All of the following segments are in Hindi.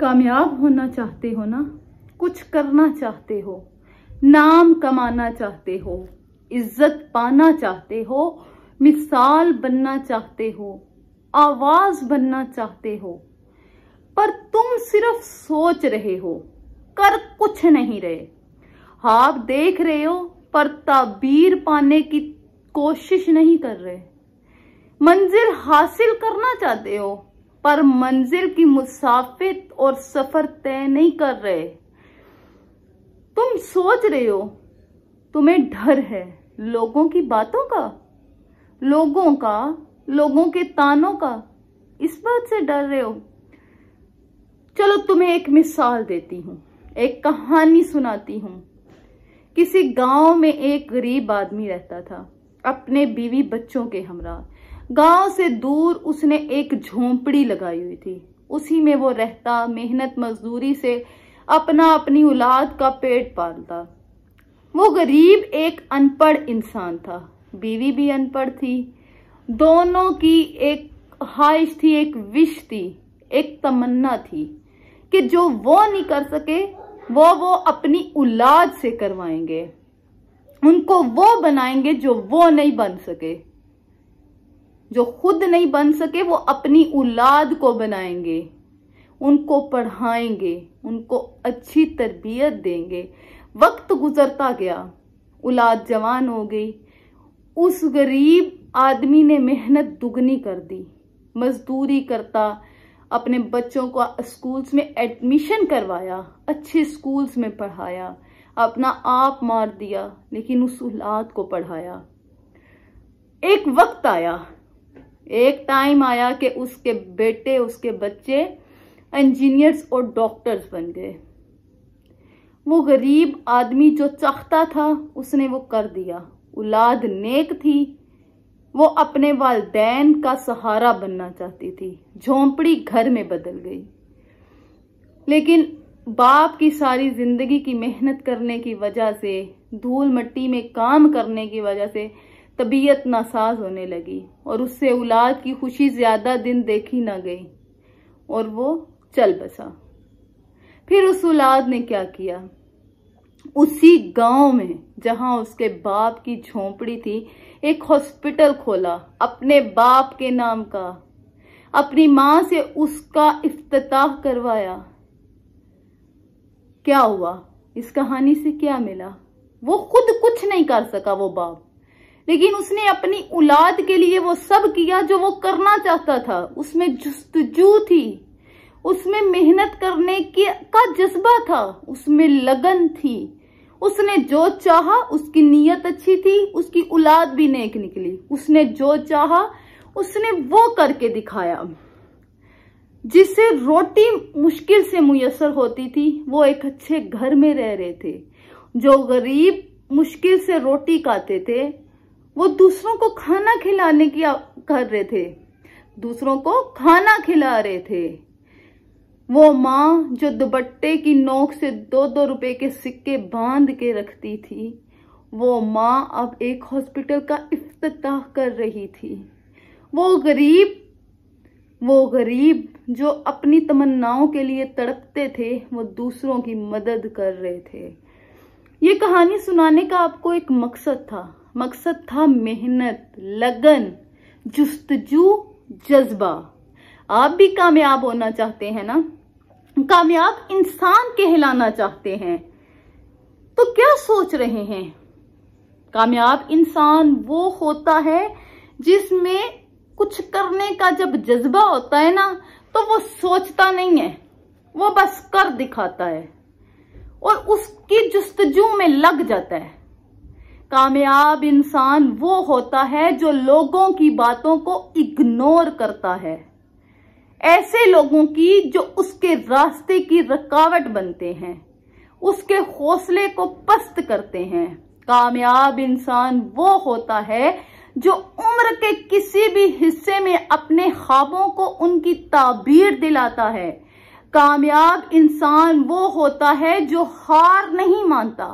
कामयाब होना चाहते हो ना, कुछ करना चाहते हो, नाम कमाना चाहते हो, इज्जत पाना चाहते हो, मिसाल बनना चाहते हो, आवाज बनना चाहते हो, पर तुम सिर्फ सोच रहे हो, कर कुछ नहीं रहे। आप देख रहे हो पर ताबीर पाने की कोशिश नहीं कर रहे। मंजिल हासिल करना चाहते हो पर मंजिल की मुसाफिर और सफर तय नहीं कर रहे। तुम सोच रहे हो, तुम्हें डर है लोगों की बातों का, लोगों के तानों का, इस बात से डर रहे हो। चलो तुम्हें एक मिसाल देती हूं, एक कहानी सुनाती हूं। किसी गांव में एक गरीब आदमी रहता था, अपने बीवी बच्चों के हमरा। गांव से दूर उसने एक झोंपड़ी लगाई हुई थी, उसी में वो रहता, मेहनत मजदूरी से अपनी औलाद का पेट पालता। वो गरीब एक अनपढ़ इंसान था, बीवी भी अनपढ़ थी। दोनों की एक ख्वाहिश थी, एक विश थी, एक तमन्ना थी कि जो वो नहीं कर सके वो अपनी औलाद से करवाएंगे। उनको वो बनाएंगे जो वो नहीं बन सके, जो खुद नहीं बन सके वो अपनी औलाद को बनाएंगे, उनको पढ़ाएंगे, उनको अच्छी तरबियत देंगे। वक्त गुजरता गया, औलाद जवान हो गई। उस गरीब आदमी ने मेहनत दुगनी कर दी, मजदूरी करता, अपने बच्चों को स्कूल्स में एडमिशन करवाया, अच्छे स्कूल्स में पढ़ाया, अपना आप मार दिया, लेकिन उस औलाद को पढ़ाया। एक वक्त आया, एक टाइम आया कि उसके बेटे, उसके बच्चे इंजीनियर्स और डॉक्टर्स बन गए। वो गरीब आदमी जो चाहता था उसने वो कर दिया। औलाद नेक थी, वो अपने वालिदैन का सहारा बनना चाहती थी। झोंपड़ी घर में बदल गई, लेकिन बाप की सारी जिंदगी की मेहनत करने की वजह से, धूल मिट्टी में काम करने की वजह से तबीयत नासाज होने लगी और उससे औलाद की खुशी ज्यादा दिन देखी ना गई और वो चल बसा। फिर उस औलाद ने क्या किया, उसी गांव में जहां उसके बाप की झोंपड़ी थी, एक हॉस्पिटल खोला अपने बाप के नाम का। अपनी मां से उसका इफ्तिताह करवाया। क्या हुआ, इस कहानी से क्या मिला? वो खुद कुछ नहीं कर सका वो बाप, लेकिन उसने अपनी औलाद के लिए वो सब किया जो वो करना चाहता था। उसमें जुस्तजू थी, उसमें मेहनत करने का जज्बा था, उसमें लगन थी। उसने जो चाहा, उसकी नीयत अच्छी थी, उसकी औलाद भी नेक निकली। उसने जो चाहा उसने वो करके दिखाया। जिसे रोटी मुश्किल से मुयस्सर होती थी, वो एक अच्छे घर में रह रहे थे। जो गरीब मुश्किल से रोटी खाते थे, वो दूसरों को खाना खिलाने की कर रहे थे, दूसरों को खाना खिला रहे थे। वो माँ जो दुपट्टे की नोक से 2-2 रुपए के सिक्के बांध के रखती थी, वो माँ अब एक हॉस्पिटल का इफ्तिताह कर रही थी। वो गरीब जो अपनी तमन्नाओं के लिए तड़पते थे, वो दूसरों की मदद कर रहे थे। ये कहानी सुनाने का आपको एक मकसद था मेहनत, लगन, जुस्तजू, जज्बा। आप भी कामयाब होना चाहते हैं ना, कामयाब इंसान कहलाना चाहते हैं, तो क्या सोच रहे हैं? कामयाब इंसान वो होता है जिसमें कुछ करने का जब जज्बा होता है ना, तो वो सोचता नहीं है, वो बस कर दिखाता है और उसकी जुस्तजू में लग जाता है। कामयाब इंसान वो होता है जो लोगों की बातों को इग्नोर करता है, ऐसे लोगों की जो उसके रास्ते की रुकावट बनते हैं, उसके हौसले को पस्त करते हैं। कामयाब इंसान वो होता है जो उम्र के किसी भी हिस्से में अपने ख्वाबों को उनकी ताबीर दिलाता है। कामयाब इंसान वो होता है जो हार नहीं मानता।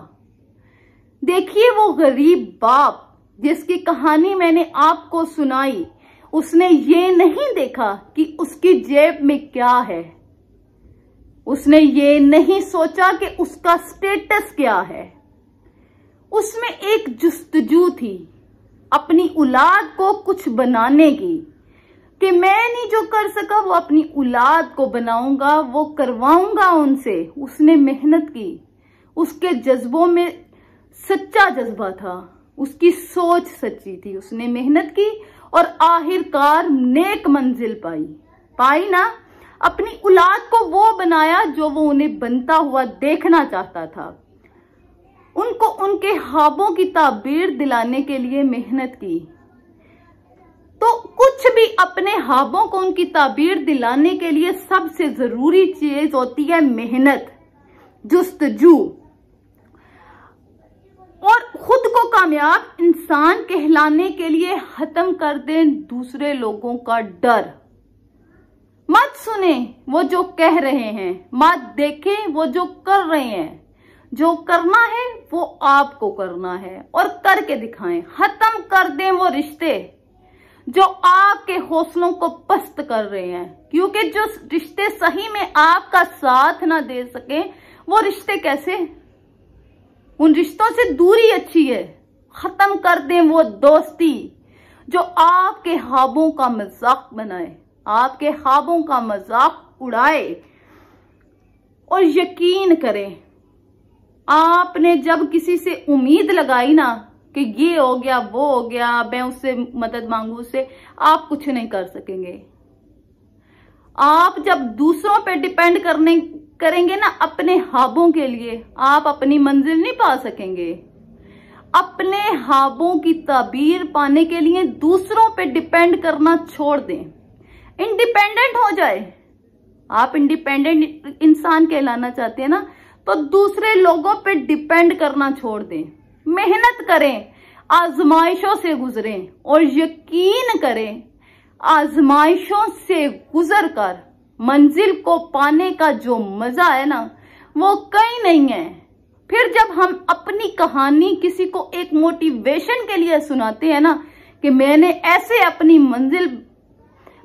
देखिए वो गरीब बाप जिसकी कहानी मैंने आपको सुनाई, उसने ये नहीं देखा कि उसकी जेब में क्या है, उसने ये नहीं सोचा कि उसका स्टेटस क्या है। उसमें एक जुस्तजू थी अपनी औलाद को कुछ बनाने की, कि मैं नहीं जो कर सका वो अपनी औलाद को बनाऊंगा, वो करवाऊंगा उनसे। उसने मेहनत की, उसके जज्बों में सच्चा जज्बा था, उसकी सोच सच्ची थी। उसने मेहनत की और आखिरकार नेक मंजिल पाई ना। अपनी औलाद को वो बनाया जो वो उन्हें बनता हुआ देखना चाहता था। उनको उनके ख्वाबों की ताबीर दिलाने के लिए मेहनत की। तो कुछ भी अपने ख्वाबों को उनकी ताबीर दिलाने के लिए सबसे जरूरी चीज होती है मेहनत, जुस्तजू, और खुद को कामयाब इंसान कहलाने के लिए खत्म कर दें दूसरे लोगों का डर। मत सुने वो जो कह रहे हैं, मत देखें वो जो कर रहे हैं। जो करना है वो आपको करना है और करके दिखाएं। खत्म कर दें वो रिश्ते जो आपके हौसलों को पस्त कर रहे हैं, क्योंकि जो रिश्ते सही में आपका साथ ना दे सके वो रिश्ते कैसे, उन रिश्तों से दूरी अच्छी है। खत्म कर दें वो दोस्ती जो आपके ख्वाबों का मजाक बनाए, आपके ख्वाबों का मजाक उड़ाए। और यकीन करें, आपने जब किसी से उम्मीद लगाई ना कि ये हो गया वो हो गया, मैं उससे मदद मांगू, उससे आप कुछ नहीं कर सकेंगे। आप जब दूसरों पे डिपेंड करेंगे ना अपने ख्वाबों के लिए, आप अपनी मंजिल नहीं पा सकेंगे। अपने ख्वाबों की ताबीर पाने के लिए दूसरों पे डिपेंड करना छोड़ दें, इंडिपेंडेंट हो जाए। आप इंडिपेंडेंट इंसान कहलाना चाहते हैं ना, तो दूसरे लोगों पे डिपेंड करना छोड़ दें। मेहनत करें, आजमाइशों से गुजरें और यकीन करें, आजमाइशों से गुजर कर मंजिल को पाने का जो मजा है ना वो कहीं नहीं है। फिर जब हम अपनी कहानी किसी को एक मोटिवेशन के लिए सुनाते हैं ना कि मैंने ऐसे अपनी मंजिल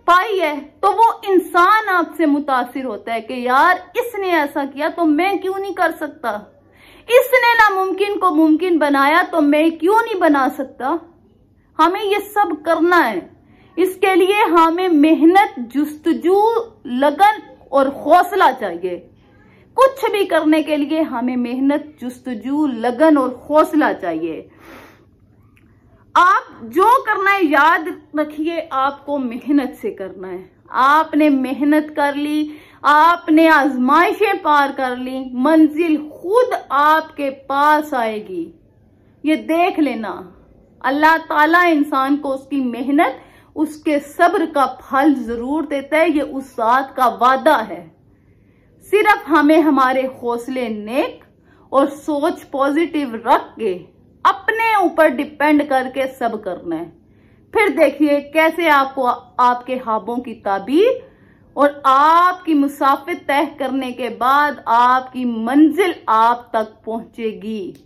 पाई है, तो वो इंसान आपसे मुतासिर होता है कि यार इसने ऐसा किया तो मैं क्यों नहीं कर सकता, इसने नामुमकिन को मुमकिन बनाया तो मैं क्यों नहीं बना सकता। हमें ये सब करना है, इसके लिए हमें मेहनत, जुस्तजू, लगन और हौसला चाहिए। कुछ भी करने के लिए हमें मेहनत, जुस्तजू, लगन और हौसला चाहिए। आप जो करना है याद रखिए, आपको मेहनत से करना है। आपने मेहनत कर ली, आपने आजमाइशें पार कर ली, मंजिल खुद आपके पास आएगी। ये देख लेना, अल्लाह ताला इंसान को उसकी मेहनत, उसके सब्र का फल जरूर देता है। ये उस ज़ात का वादा है। सिर्फ हमें हमारे हौसले नेक और सोच पॉजिटिव रख के अपने ऊपर डिपेंड करके सब करना है। फिर देखिए कैसे आपको आपके ख्वाबों की ताबीर और आपकी मुसाफिर तय करने के बाद आपकी मंजिल आप तक पहुंचेगी।